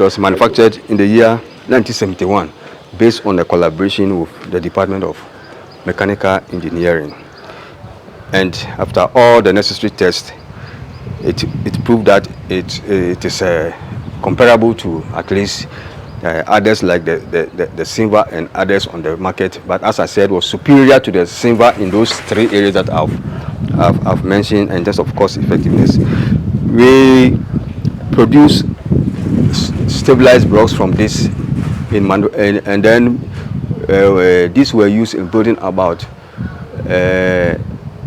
It was manufactured in the year 1971 based on a collaboration with the Department of Mechanical Engineering. And after all the necessary tests, it proved that it is comparable to at least others like the silver and others on the market. But as I said, was superior to the silver in those three areas that I've mentioned in terms of cost effectiveness. We produce stabilized blocks from this and then these were used in building about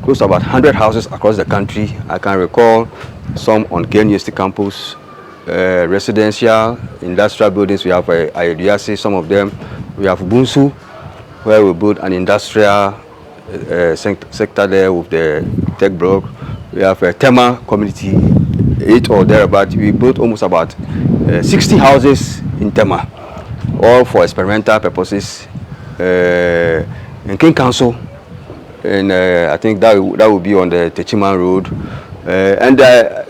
close to about 100 houses across the country. I can recall some on KNUST campus, residential, industrial buildings. We have Ayodiasi, some of them. We have Bunsu, where we built an industrial sector there with the Tek-Block. We have Tema community, 8 or thereabout. We built almost about 60 houses in Tema, all for experimental purposes. In King Council, and I think that will be on the Techiman Road. And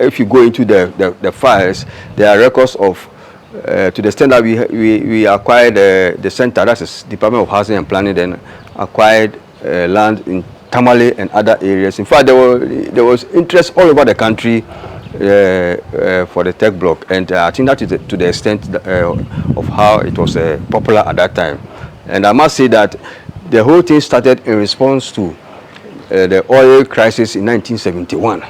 if you go into the files, there are records of to the extent that we acquired the center, that's the Department of Housing and Planning, then acquired land in Tamale and other areas. In fact, there was interest all over the country for the Tek-Block, and I think that is to the extent of how it was popular at that time. And I must say that the whole thing started in response to the oil crisis in 1971,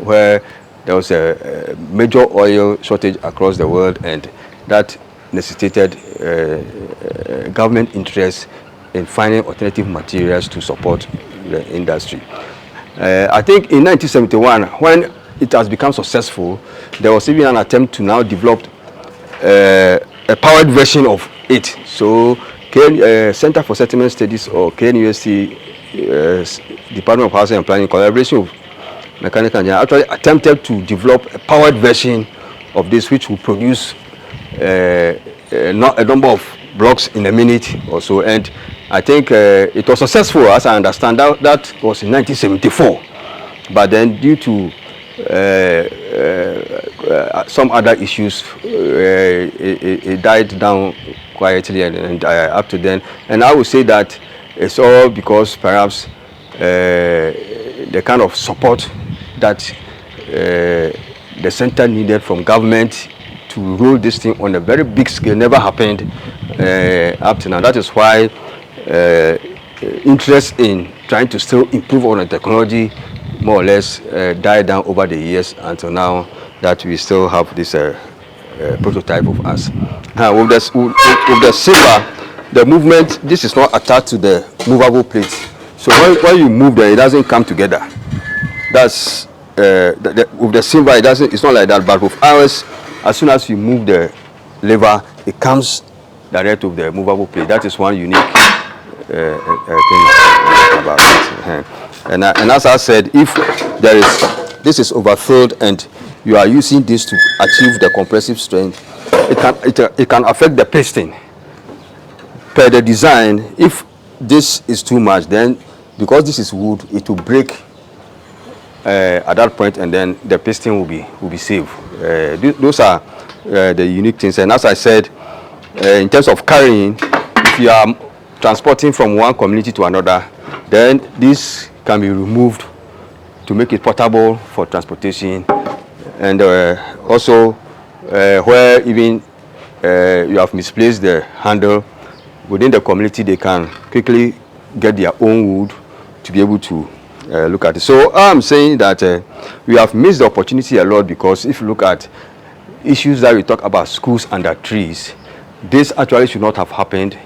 where there was a major oil shortage across the world, and that necessitated government interest in finding alternative materials to support the industry. I think in 1971, when it has become successful, there was even an attempt to now develop a powered version of it. So Center for Settlement Studies, or KNUST, Department of Housing and Planning, collaboration with Mechanical Engineering, actually attempted to develop a powered version of this, which will produce a number of blocks in a minute or so. And I think it was successful, as I understand. That was in 1974. But then, due to some other issues, it died down quietly and up to then. And I would say that it's all because perhaps the kind of support that the center needed from government to roll this thing on a very big scale never happened up to now. That is why interest in trying to still improve on the technology more or less died down over the years until now that we still have this prototype of us. With the silver, the movement, this is not attached to the movable plate. So when you move there, it doesn't come together. That's with the silver, it's not like that. But with ours, as soon as you move the lever, it comes direct to the movable plate. That is one unique thing about it. And as I said, if this is overfilled and you are using this to achieve the compressive strength, it can affect the piston. Per the design, if this is too much, then because this is wood, it will break at that point, and then the piston will be safe. Those are the unique things. And as I said, in terms of carrying, if you are transporting from one community to another, then this can be removed to make it portable for transportation. And also, where even you have misplaced the handle, within the community, they can quickly get their own wood to be able to look at it. So I'm saying that we have missed the opportunity a lot, because if you look at issues that we talk about, schools under trees, this actually should not have happened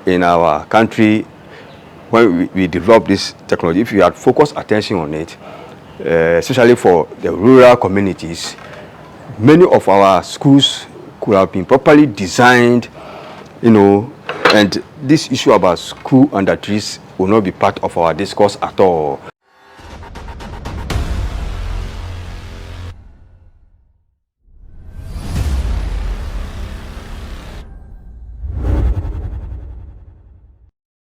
in our country when we developed this technology. If you had focused attention on it, especially for the rural communities, many of our schools could have been properly designed, and this issue about school under trees will not be part of our discourse at all.